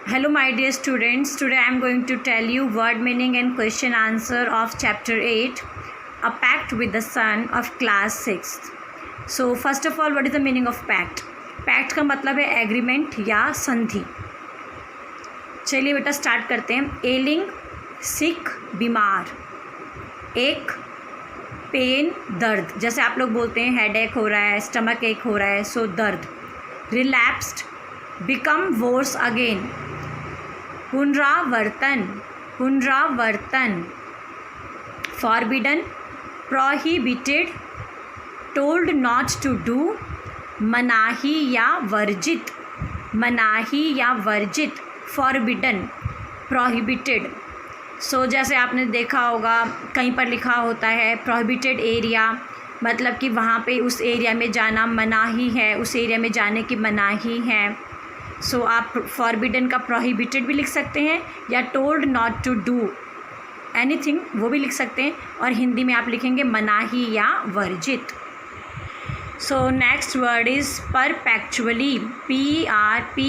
Hello my dear students, today I am going to tell you word meaning and question answer of chapter 8, A Pact with the Sun of class 6th. So first of all, what is the meaning of pact? Pact का मतलब है agreement या संधि. चलिए बेटा start करते हैं. एलिंग सिक बीमार, एक पेन दर्द, जैसे आप लोग बोलते हैं हेड एक हो रहा है, स्टमक एक हो रहा है, सो दर्द. रिलैप्स्ड बिकम वोर्स अगेन, पुनरावर्तन पुनरावर्तन. Forbidden prohibited, told not to do, मनाही या वर्जित, मनाही या वर्जित. Forbidden prohibited. सो जैसे आपने देखा होगा कहीं पर लिखा होता है प्रोहिबिटेड एरिया, मतलब कि वहाँ पे उस एरिया में जाना मनाही है, उस एरिया में जाने की मनाही है. सो आप फॉरबिडन का प्रोहिबिटेड भी लिख सकते हैं या told not to do anything वो भी लिख सकते हैं, और हिंदी में आप लिखेंगे मनाही या वर्जित. So next word is perpetually, PERPETUALLY,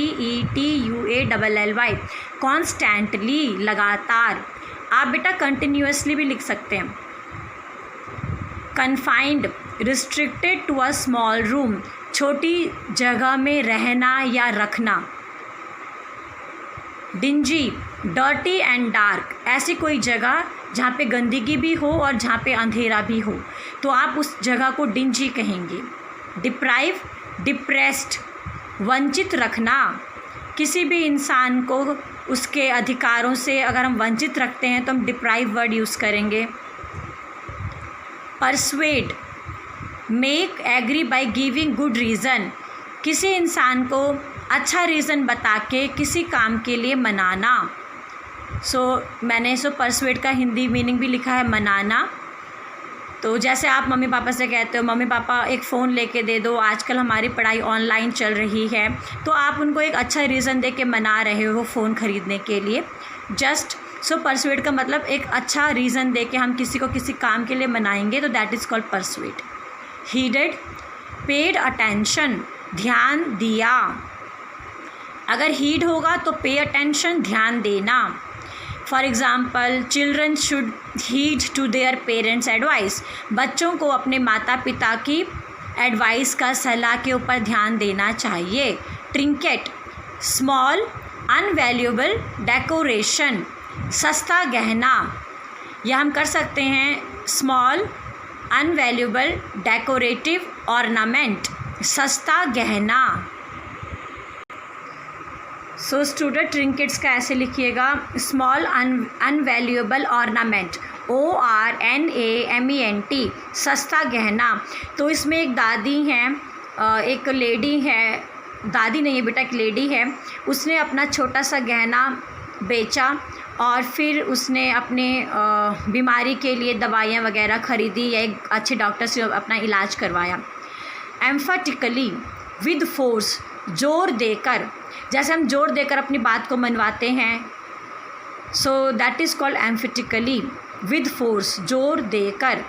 constantly, लगातार. आप बेटा कंटिन्यूसली भी लिख सकते हैं. Confined restricted to a small room, छोटी जगह में रहना या रखना. डिंजी डर्टी एंड डार्क, ऐसी कोई जगह जहाँ पे गंदगी भी हो और जहाँ पे अंधेरा भी हो, तो आप उस जगह को डिंजी कहेंगे. डिप्राइव डिप्रेस्ड, वंचित रखना. किसी भी इंसान को उसके अधिकारों से अगर हम वंचित रखते हैं तो हम डिप्राइव वर्ड यूज़ करेंगे. Persuade make agree by giving good reason, किसी इंसान को अच्छा रीज़न बता के किसी काम के लिए मनाना. मैंने परसुएड का हिंदी मीनिंग भी लिखा है मनाना. तो जैसे आप मम्मी पापा से कहते हो मम्मी पापा एक फ़ोन लेके दे दो, आजकल हमारी पढ़ाई ऑनलाइन चल रही है, तो आप उनको एक अच्छा रीज़न दे के मना रहे हो फ़ोन ख़रीदने के लिए. जस्ट परसुएड का मतलब एक अच्छा रीज़न दे के हम किसी को किसी काम के लिए मनाएंगे, तो that is called persuade. Heeded paid attention, ध्यान दिया. अगर हीड होगा तो पे अटेंशन, ध्यान देना. For example children should heed to their parents advice, बच्चों को अपने माता पिता की एडवाइस का, सलाह के ऊपर ध्यान देना चाहिए. ट्रिंकेट स्मॉल अनवैल्यूएबल डेकोरेशन, सस्ता गहना, या हम कर सकते हैं स्मॉल अनवैल्यूएबल डेकोरेटिव ऑर्नामेंट, सस्ता गहना. स्टूडेंट ट्रिंकेट्स का ऐसे लिखिएगा स्मॉल अनवैल्यूएबल ऑर्नामेंट, ORNAMENT, सस्ता गहना. तो इसमें एक दादी हैं, एक लेडी है, दादी नहीं है बेटा, एक लेडी है, उसने अपना छोटा सा गहना बेचा और फिर उसने अपने बीमारी के लिए दवाइयाँ वगैरह ख़रीदी या एक अच्छे डॉक्टर से अपना इलाज करवाया. एम्फेटिकली विद फोर्स, जोर देकर, जैसे हम जोर देकर अपनी बात को मनवाते हैं, so that is called emphatically with force, जोर देकर.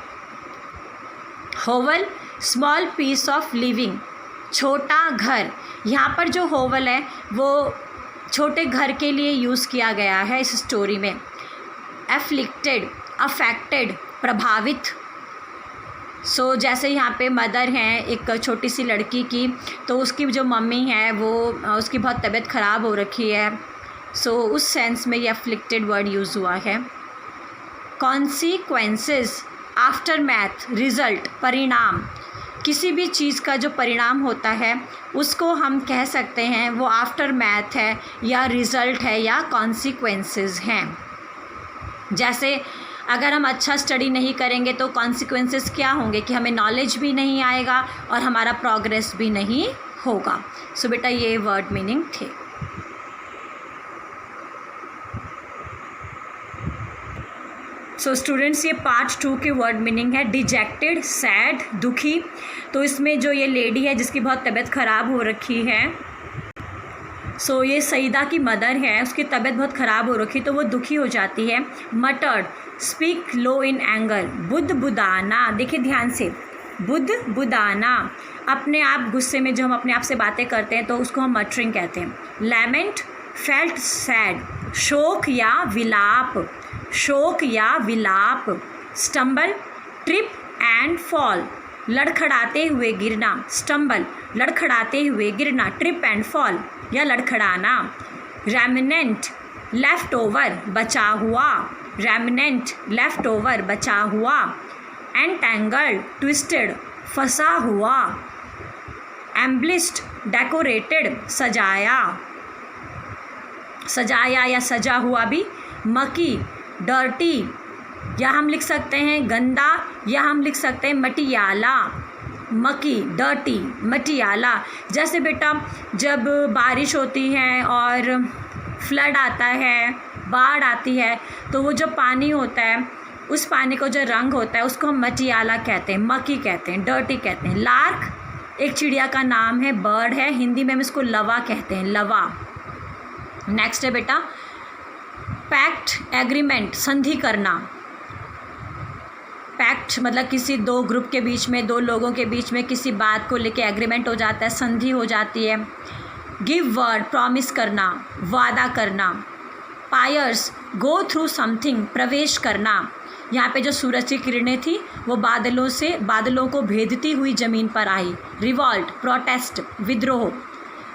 होवल स्मॉल पीस ऑफ लिविंग, छोटा घर. यहाँ पर जो होवल है वो छोटे घर के लिए यूज़ किया गया है इस स्टोरी में. एफ्लिक्टेड अफेक्टेड, प्रभावित. जैसे यहाँ पे मदर हैं एक छोटी सी लड़की की, तो उसकी जो मम्मी है वो उसकी बहुत तबीयत ख़राब हो रखी है, उस सेंस में ये एफ्लिक्टेड वर्ड यूज़ हुआ है. कॉन्सिक्वेंसेस आफ्टर मैथ, रिज़ल्ट, परिणाम. किसी भी चीज़ का जो परिणाम होता है उसको हम कह सकते हैं वो आफ्टर मैथ है या रिज़ल्ट है या कॉन्सिक्वेंसेस हैं. जैसे अगर हम अच्छा स्टडी नहीं करेंगे तो कॉन्सिक्वेंसेस क्या होंगे कि हमें नॉलेज भी नहीं आएगा और हमारा प्रोग्रेस भी नहीं होगा. बेटा ये वर्ड मीनिंग थे. स्टूडेंट्स ये पार्ट 2 के वर्ड मीनिंग है. डिजेक्टेड सैड, दुखी. तो इसमें जो ये लेडी है जिसकी बहुत तबीयत ख़राब हो रखी है, ये सईदा की मदर है, उसकी तबीयत बहुत ख़राब हो रखी तो वो दुखी हो जाती है. Muttered speak low in anger, बुदबुदाना. देखिए ध्यान से, बुदबुदाना, अपने आप गुस्से में जो हम अपने आप से बातें करते हैं तो उसको हम मटरिंग कहते हैं. लैमेंट फेल्ट सैड, शोक या विलाप, शोक या विलाप। स्टम्बल, ट्रिप एंड फॉल, लड़खड़ाते हुए गिरना, स्टम्बल लड़खड़ाते हुए गिरना, ट्रिप एंड फॉल या लड़खड़ाना। रेमिनेंट, लेफ्ट ओवर बचा हुआ, रेमिनेंट लेफ्ट ओवर बचा हुआ। एंटेंगल्ड, ट्विस्टेड फंसा हुआ। एम्ब्लिस्ड, डेकोरेटेड सजाया, सजाया या सजा हुआ भी। मकी, डर्टी, या हम लिख सकते हैं गंदा, या हम लिख सकते हैं मटियाला। मकी, डर्टी, मटियाला। जैसे बेटा जब बारिश होती है और फ्लड आता है, बाढ़ आती है, तो वो जो पानी होता है, उस पानी को जो रंग होता है उसको हम मटियाला कहते हैं, मकी कहते हैं, डर्टी कहते हैं। लार्क एक चिड़िया का नाम है, बर्ड है, हिंदी में हम इसको लवा कहते हैं, लवा। नेक्स्ट है बेटा पैक्ट, एग्रीमेंट, संधि करना। पैक्ट मतलब किसी दो ग्रुप के बीच में, दो लोगों के बीच में किसी बात को लेके एग्रीमेंट हो जाता है, संधि हो जाती है। गिव वर्ड, प्रॉमिस करना, वादा करना। पायर्स, गो थ्रू समथिंग, प्रवेश करना। यहाँ पे जो सूरज की किरणें थी वो बादलों को भेदती हुई ज़मीन पर आई। रिवॉल्ट, प्रोटेस्ट, विद्रोह।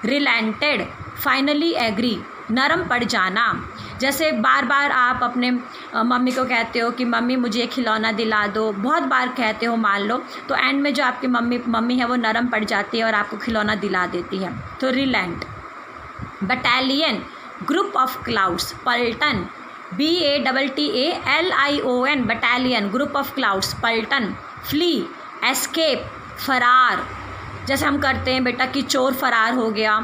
रिलेंटेड, फाइनली एग्री, नरम पड़ जाना। जैसे बार बार आप अपने मम्मी को कहते हो कि मम्मी मुझे खिलौना दिला दो, बहुत बार कहते हो मान लो, तो एंड में जो आपकी मम्मी है वो नरम पड़ जाती है और आपको खिलौना दिला देती है, तो reliant. Battalion, group of clouds, पलटन, BATTALION, battalion, group of clouds, पलटन। फ्ली, एस्केप, फरार। जैसे हम करते हैं बेटा कि चोर फरार हो गया,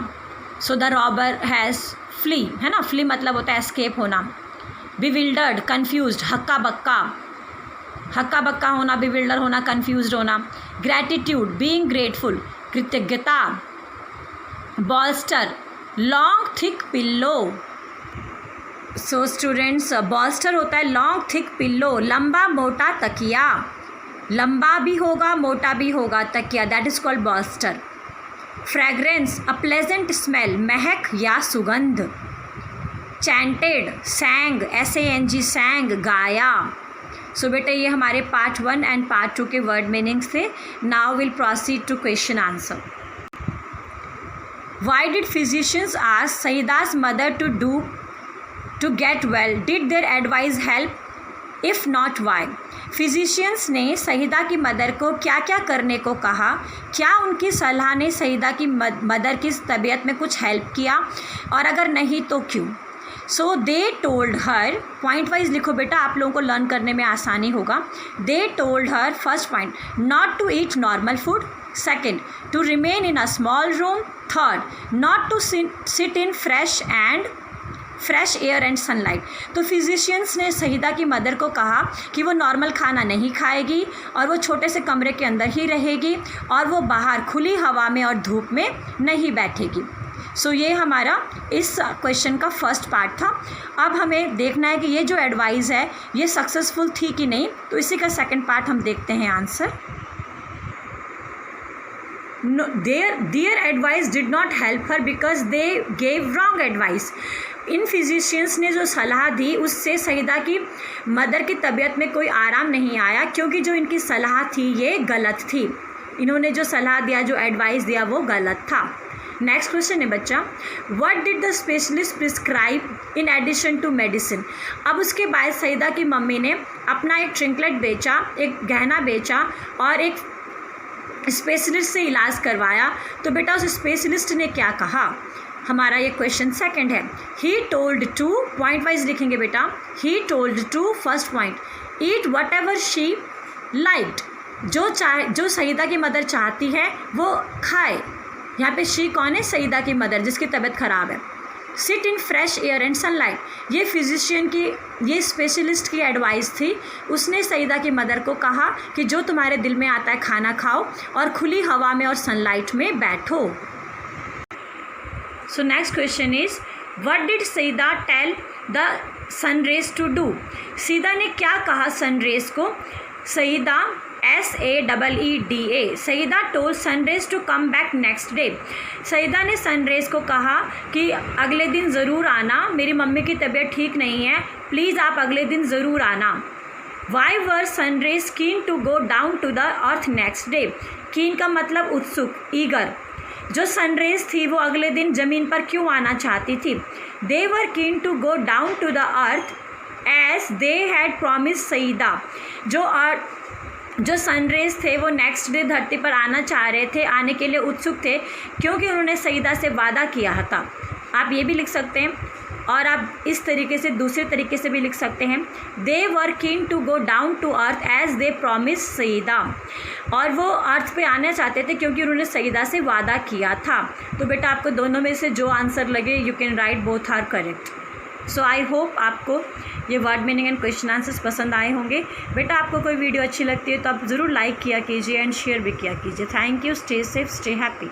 so the robber has flee, है ना, फ्ली मतलब होता है एस्केप होना। बिविल्डर्ड, कन्फ्यूज्ड, हक्का बक्का होना, बिविल्डर होना, कन्फ्यूज्ड होना। ग्रैटिट्यूड, बीइंग ग्रेटफुल, कृतज्ञता। बॉल्स्टर, long thick pillow. So students, बॉल्स्टर होता है लॉन्ग थिक पिल्लो, लंबा मोटा तकिया। लंबा भी होगा मोटा भी होगा तकिया, that is called बॉल्स्टर। Fragrance, a pleasant smell, महक या सुगंध। चैंटेड, सैंग, SANG, सैंग, गाया। सो बेटा ये हमारे पार्ट 1 एंड पार्ट 2 के वर्ड मीनिंग्स थे। Now will proceed to question answer. Why did physicians ask सईदा's mother to get well? Did their advice help? If not why? Physicians ने सईदा की मदर को क्या क्या करने को कहा? क्या उनकी सलाह ने सईदा की मदर की तबीयत में कुछ हेल्प किया, और अगर नहीं तो क्यों? So they told her, point wise लिखो बेटा, आप लोगों को लर्न करने में आसानी होगा। They told her, first point, not to eat normal food. Second, to remain in a small room. Third, not to sit in fresh air and sunlight. तो फिजिशियंस ने सईदा की मदर को कहा कि वो नॉर्मल खाना नहीं खाएगी और वो छोटे से कमरे के अंदर ही रहेगी और वो बाहर खुली हवा में और धूप में नहीं बैठेगी। सो ये हमारा इस क्वेश्चन का फर्स्ट पार्ट था। अब हमें देखना है कि ये जो एडवाइस है ये सक्सेसफुल थी कि नहीं, तो इसी का सेकंड पार्ट हम देखते हैं answer. Their advice did not help her because they gave wrong advice. In physicians ने जो सलाह दी उससे सईदा की मदर की तबीयत में कोई आराम नहीं आया, क्योंकि जो इनकी सलाह थी ये गलत थी। इन्होंने जो सलाह दिया, जो एडवाइस दिया वो गलत था। नेक्स्ट क्वेश्चन है बच्चा, what did the specialist prescribe in addition to medicine? अब उसके बाद सईदा की मम्मी ने अपना एक ट्रिंकलेट बेचा, एक गहना बेचा और एक स्पेशलिस्ट से इलाज करवाया। तो बेटा उस स्पेशलिस्ट ने क्या कहा? हमारा ये क्वेश्चन सेकंड है। He told to, point wise लिखेंगे बेटा। He told to, first point, eat whatever she liked. जो सईदा की मदर चाहती है वो खाए। यहाँ पे शी कौन है? सईदा की मदर जिसकी तबीयत ख़राब है। Seat in fresh air and sunlight, ये फिजिशियन की, ये स्पेशलिस्ट की एडवाइस थी। उसने सईदा की मदर को कहा कि जो तुम्हारे दिल में आता है खाना खाओ और खुली हवा में और सनलाइट में बैठो। So next question is, what did Saeeda tell the sunrays to do? Saeeda ने क्या कहा सनरेज को? Saeeda SAEEDA। Saeeda told sunrays to come back next day. Saeeda ने सनरेज को कहा कि अगले दिन ज़रूर आना, मेरी मम्मी की तबीयत ठीक नहीं है, प्लीज़ आप अगले दिन ज़रूर आना। Why were sunrays keen to go down to the earth next day. Keen का मतलब उत्सुक, ईगर। जो सनरेज थी वो अगले दिन ज़मीन पर क्यों आना चाहती थी? They were keen to go down to the earth as they had promise Saeeda. जो सनरेज थे वो नेक्स्ट डे धरती पर आना चाह रहे थे, आने के लिए उत्सुक थे, क्योंकि उन्होंने सईदा से वादा किया था। आप ये भी लिख सकते हैं, और आप इस तरीके से दूसरे तरीके से भी लिख सकते हैं, they were keen to go down to earth as they promise Saeeda. और वो अर्थ पे आना चाहते थे क्योंकि उन्होंने सईदा से वादा किया था। तो बेटा आपको दोनों में से जो आंसर लगे you can write both are correct. So I hope आपको ये word meaning and question answers पसंद आए होंगे। बेटा आपको कोई वीडियो अच्छी लगती है तो आप ज़रूर लाइक किया कीजिए एंड शेयर भी किया कीजिए। Thank you. Stay safe, stay happy.